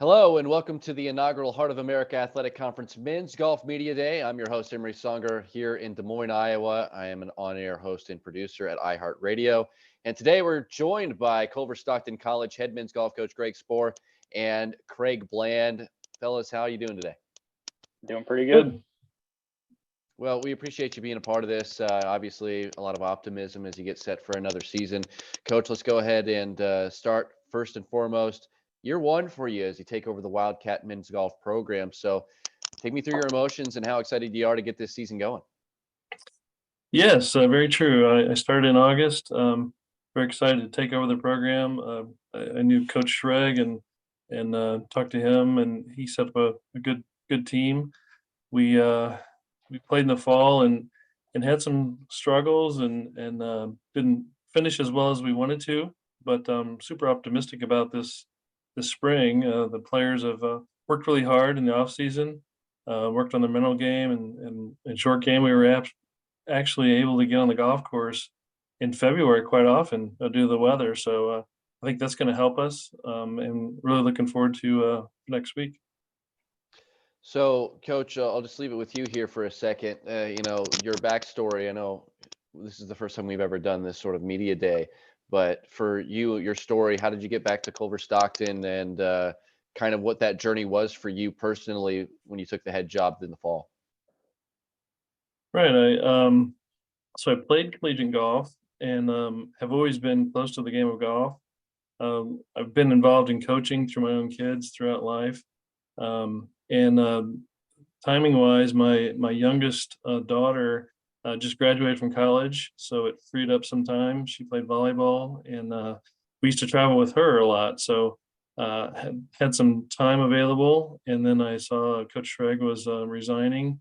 Hello and welcome to the inaugural Heart of America Athletic Conference Men's Golf Media Day. I'm your host, Emery Songer, here in Des Moines, Iowa. I am an on-air host and producer at iHeartRadio. And today we're joined by Culver-Stockton College head men's golf coach Greg Spohr and Craig Bland. Fellas, how are you doing today? Doing pretty good. Good. Well, we appreciate you being a part of this. Obviously, a lot of optimism as you get set for another season. Coach, let's go ahead and start first and foremost. Year one for you as you take over the Wildcat men's golf program. So take me through your emotions and how excited you are to get this season going. Yes, very true. I started in August. Very excited to take over the program. I knew Coach Schreg and talked to him, and he set up a good team. We played in the fall and had some struggles and didn't finish as well as we wanted to, but super optimistic about this spring. The players have worked really hard in the off season, worked on their mental game and short game. We were actually able to get on the golf course in February quite often due to the weather. So I think that's going to help us, and really looking forward to next week. So, Coach, I'll just leave it with you here for a second. Your backstory. I know this is the first time we've ever done this sort of media day, but for you, your story, how did you get back to Culver-Stockton and kind of what that journey was for you personally when you took the head job in the fall? Right. So I played collegiate golf and have always been close to the game of golf. I've been involved in coaching through my own kids throughout life. And timing wise, my youngest daughter just graduated from college, so it freed up some time. She played volleyball, and we used to travel with her a lot. So had some time available, and then I saw Coach Schreg was resigning.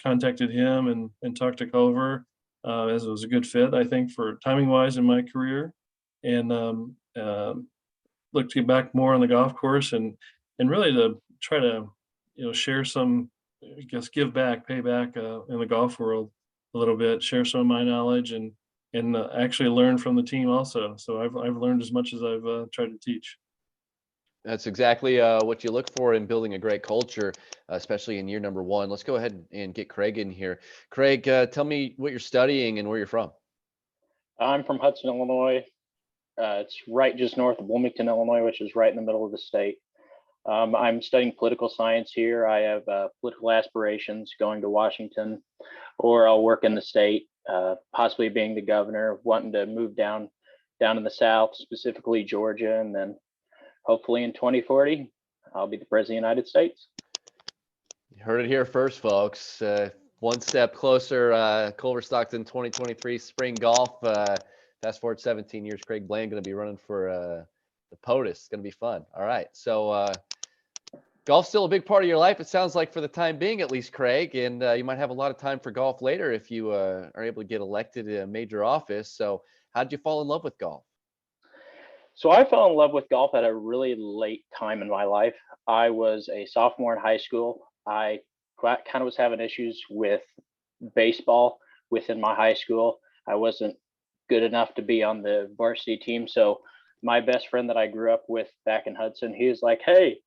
Contacted him and talked to Culver, as it was a good fit, I think, for timing wise in my career, and look to get back more on the golf course and really to try to share some, I guess, give back, pay back in the golf world a little bit, share some of my knowledge and actually learn from the team also. So I've learned as much as I've tried to teach. That's exactly what you look for in building a great culture, especially in year number one. Let's go ahead and get Craig in here. Craig, tell me what you're studying and where you're from. I'm from Hudson, Illinois. It's right just north of Bloomington, Illinois, which is right in the middle of the state. I'm studying political science here. I have political aspirations going to Washington, or I'll work in the state, possibly being the governor, wanting to move down in the South, specifically Georgia, and then hopefully in 2040, I'll be the president of the United States. You heard it here first, folks. One step closer, Culver-Stockton 2023 spring golf. Fast forward 17 years, Craig Bland going to be running for the POTUS. It's going to be fun. All right. So golf's still a big part of your life, it sounds like, for the time being, at least, Craig. And you might have a lot of time for golf later if you are able to get elected to a major office. So how did you fall in love with golf? So I fell in love with golf at a really late time in my life. I was a sophomore in high school. I kind of was having issues with baseball within my high school. I wasn't good enough to be on the varsity team. So my best friend that I grew up with back in Hudson, he was like, "Hey,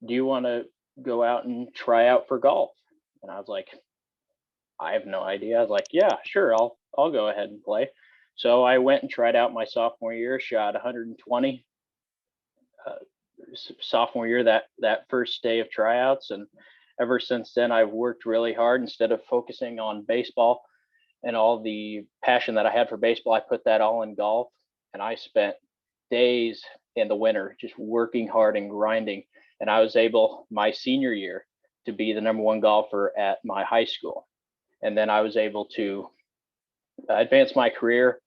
do you want to go out and try out for golf?" And I was like, "I have no idea." I was like, "Yeah, sure, I'll go ahead and play." So I went and tried out my sophomore year, shot 120 uh, sophomore year, that first day of tryouts, and ever since then I've worked really hard. Instead of focusing on baseball and all the passion that I had for baseball, I put that all in golf, and I spent days in the winter just working hard and grinding. And I was able, my senior year, to be the number one golfer at my high school. And then I was able to advance my career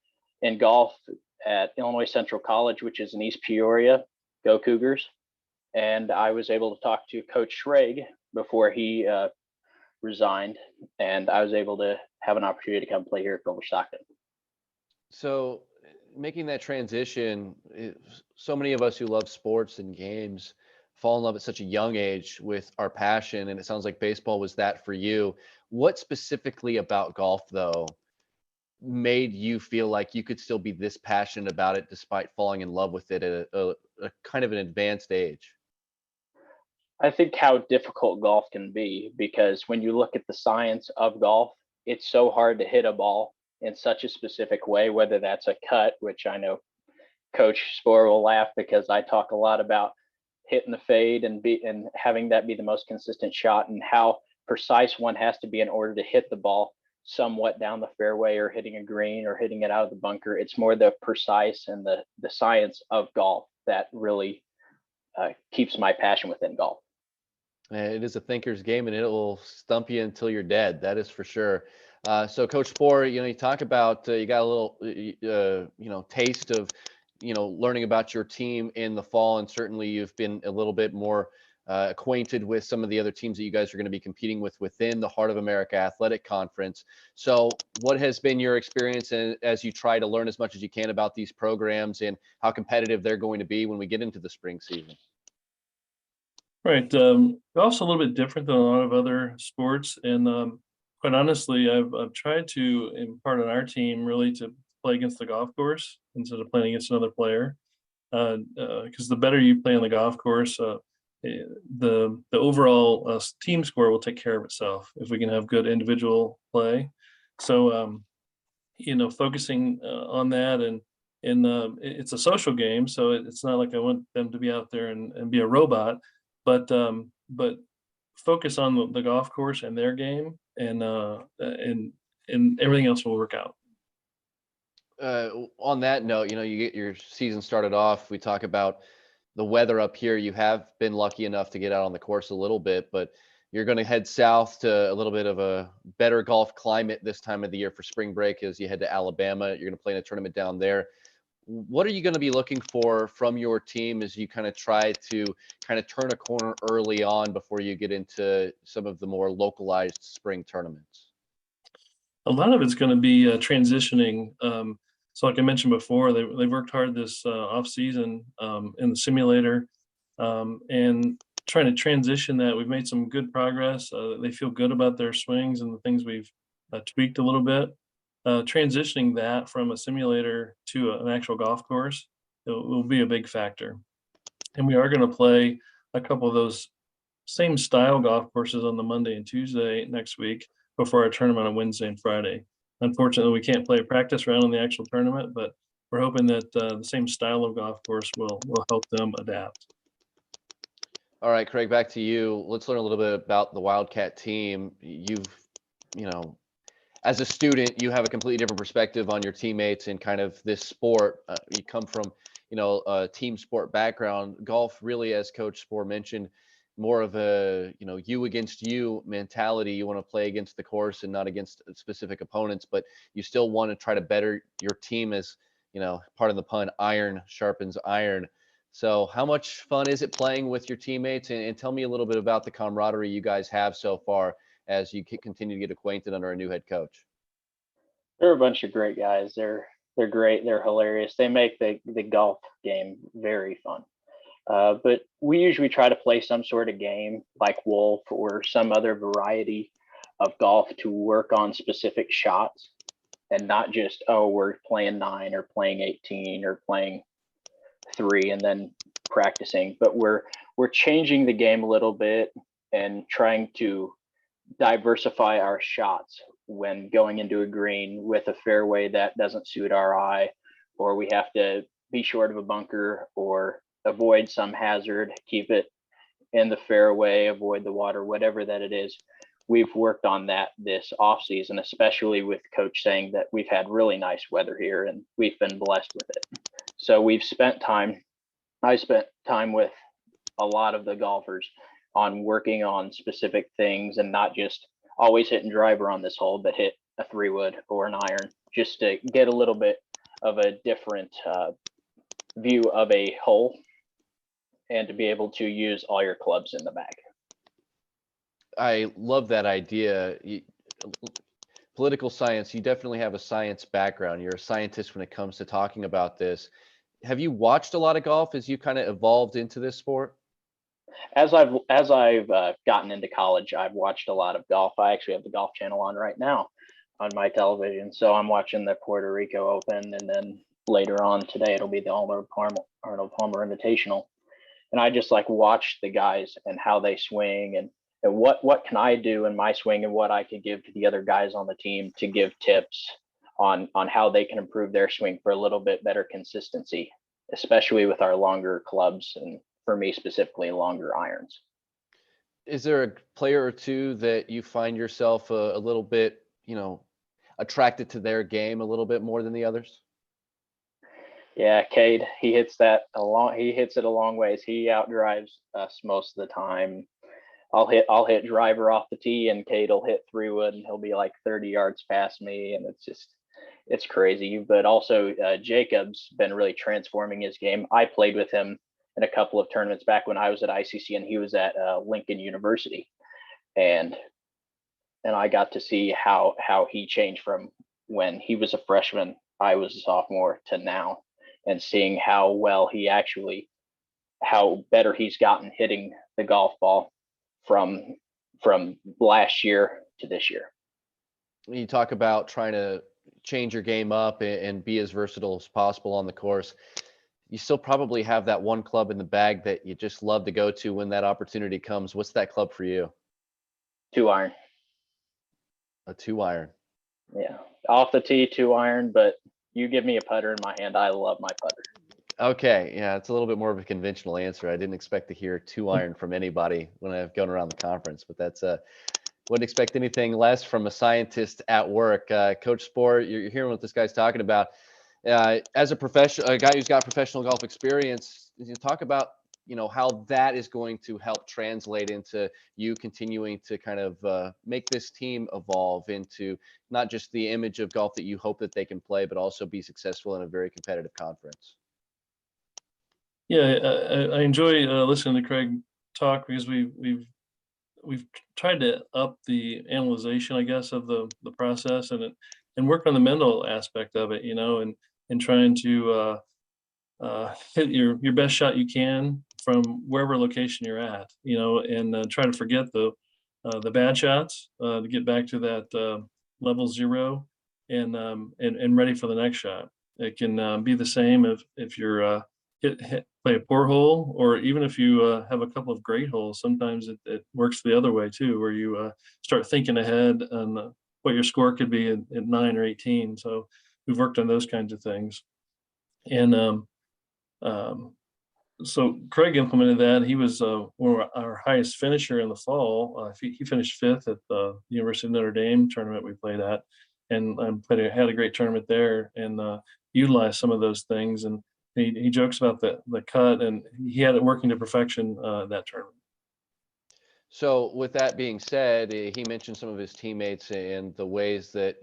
in golf at Illinois Central College, which is in East Peoria. Go Cougars. And I was able to talk to Coach Schreg before he resigned, and I was able to have an opportunity to come play here at Culver-Stockton. So making that transition, so many of us who love sports and games fall in love at such a young age with our passion, and it sounds like baseball was that for you. What specifically about golf, though, made you feel like you could still be this passionate about it despite falling in love with it at a kind of an advanced age? I think how difficult golf can be, because when you look at the science of golf, it's so hard to hit a ball in such a specific way, whether that's a cut, which I know Coach Sporer will laugh because I talk a lot about hitting the fade and having that be the most consistent shot, and how precise one has to be in order to hit the ball somewhat down the fairway or hitting a green or hitting it out of the bunker. It's more the precise and the science of golf that really keeps my passion within golf. It is a thinker's game, and it will stump you until you're dead. That is for sure. So, Coach Sporer, you talk about you got a little, taste of, learning about your team in the fall, and certainly you've been a little bit more acquainted with some of the other teams that you guys are going to be competing with within the Heart of America Athletic Conference. So, what has been your experience as you try to learn as much as you can about these programs and how competitive they're going to be when we get into the spring season? Right. Golf's a little bit different than a lot of other sports, and quite honestly, I've tried to impart on our team really to play against the golf course instead of playing against another player. Because the better you play on the golf course, the overall team score will take care of itself if we can have good individual play. So focusing on that, and it's a social game, so it's not like I want them to be out there and be a robot, but focus on the golf course and their game, and everything else will work out. On that note, you get your season started off. We talk about the weather up here. You have been lucky enough to get out on the course a little bit, but you're going to head south to a little bit of a better golf climate this time of the year for spring break as you head to Alabama. You're going to play in a tournament down there. What are you going to be looking for from your team as you kind of try to kind of turn a corner early on before you get into some of the more localized spring tournaments? A lot of it's going to be transitioning. So like I mentioned before, they worked hard this off season in the simulator, and trying to transition that. We've made some good progress. They feel good about their swings and the things we've tweaked a little bit. Transitioning that from a simulator to an actual golf course will be a big factor. And we are going to play a couple of those same style golf courses on the Monday and Tuesday next week before our tournament on Wednesday and Friday. Unfortunately, we can't play a practice round in the actual tournament, but we're hoping that the same style of golf course will help them adapt. All right, Craig, back to you. Let's learn a little bit about the Wildcat team. As a student, you have a completely different perspective on your teammates and kind of this sport. You come from, a team sport background. Golf really, as Coach Sporer mentioned, more of a, you against you mentality. You want to play against the course and not against specific opponents, but you still want to try to better your team as, pardon the pun, iron sharpens iron. So how much fun is it playing with your teammates? And tell me a little bit about the camaraderie you guys have so far as you continue to get acquainted under a new head coach. They're a bunch of great guys. They're great. They're hilarious. They make the golf game very fun. But we usually try to play some sort of game like Wolf or some other variety of golf to work on specific shots, and not just, oh, we're playing 9 or playing 18 or playing 3 and then practicing. But we're changing the game a little bit and trying to diversify our shots when going into a green with a fairway that doesn't suit our eye, or we have to be short of a bunker or avoid some hazard, keep it in the fairway, avoid the water, whatever that it is. We've worked on that this off season, especially with Coach saying that we've had really nice weather here and we've been blessed with it. So I spent time with a lot of the golfers on working on specific things and not just always hitting driver on this hole, but hit a 3-wood or an iron, just to get a little bit of a different view of a hole and to be able to use all your clubs in the bag. I love that idea. Political science, you definitely have a science background. You're a scientist when it comes to talking about this. Have you watched a lot of golf as you kind of evolved into this sport? As I've gotten into college, I've watched a lot of golf. I actually have the Golf Channel on right now on my television, so I'm watching the Puerto Rico Open, and then later on today it'll be the Arnold Palmer Invitational. and I just like watch the guys and how they swing, and what can I do in my swing, and what I could give to the other guys on the team to give tips on how they can improve their swing for a little bit better consistency, especially with our longer clubs, and for me specifically, longer irons. Is there a player or two that you find yourself a little bit, attracted to their game a little bit more than the others? Yeah, Cade, he hits it a long ways. He outdrives us most of the time. I'll hit driver off the tee, and Cade will hit 3-wood, and he'll be like 30 yards past me, and it's crazy. But also Jacob's been really transforming his game. I played with him in a couple of tournaments back when I was at ICC, and he was at Lincoln University, and I got to see how he changed from when he was a freshman, I was a sophomore, to now, and seeing how better he's gotten hitting the golf ball from last year to this year. You talk about trying to change your game up and be as versatile as possible on the course. You still probably have that one club in the bag that you just love to go to when that opportunity comes. What's that club for you? 2-iron. A 2-iron. Yeah, off the tee, 2-iron, but you give me a putter in my hand, I love my putter. Okay, yeah, it's a little bit more of a conventional answer. I didn't expect to hear 2-iron from anybody when I've gone around the conference, but that's wouldn't expect anything less from a scientist at work. Coach Spohr, you're hearing what this guy's talking about. As a guy who's got professional golf experience, you talk about how that is going to help translate into you continuing to kind of make this team evolve into not just the image of golf that you hope that they can play, but also be successful in a very competitive conference. Yeah, I enjoy listening to Craig talk, because we've tried to up the analyzation, I guess, of the process, and work on the mental aspect of it, and trying to hit your best shot you can from wherever location you're at, and try to forget the bad shots to get back to that level 0, and ready for the next shot. It can be the same if you're play a poor hole, or even if you have a couple of great holes. Sometimes it works the other way too, where you start thinking ahead on what your score could be at 9 or 18. So we've worked on those kinds of things, and so Craig implemented that. He was one of our highest finisher in the fall. He finished 5th at the University of Notre Dame tournament we played at, and had a great tournament there, and utilized some of those things. And he jokes about the cut, and he had it working to perfection that tournament. So with that being said, he mentioned some of his teammates and the ways that,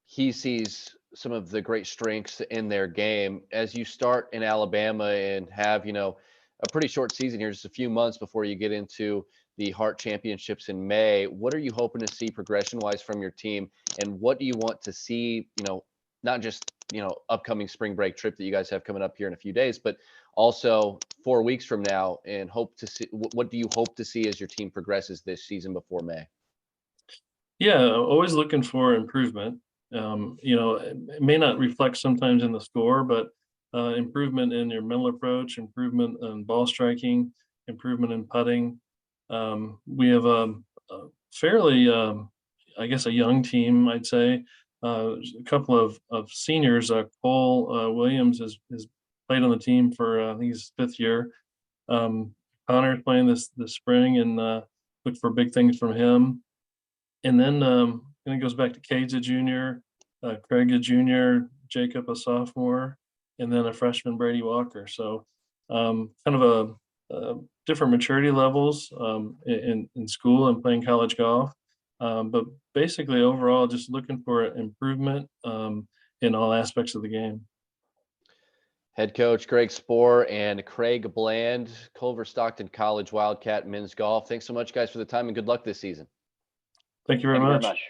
he sees some of the great strengths in their game. As you start in Alabama and have, a pretty short season here, just a few months before you get into the Hart Championships in May, what are you hoping to see progression-wise from your team? And what do you want to see, not just, upcoming spring break trip that you guys have coming up here in a few days, but also 4 weeks from now, and hope to see, what do you hope to see as your team progresses this season before May? Yeah, always looking for improvement. It may not reflect sometimes in the score, but improvement in your mental approach, improvement in ball striking, improvement in putting. We have a fairly, I guess, a young team, I'd say. A couple of seniors. Cole Williams has played on the team for I think his 5th year. Connor's playing this spring, and look for big things from him. And then it goes back to Cade's a junior, Craig a junior, Jacob a sophomore, and then a freshman, Brady Walker. So kind of a different maturity levels in school and playing college golf. But basically overall, just looking for improvement in all aspects of the game. Head coach Greg Spohr and Craig Bland, Culver-Stockton College Wildcat men's golf. Thanks so much, guys, for the time, and good luck this season. Thank you very Thank you much. very much.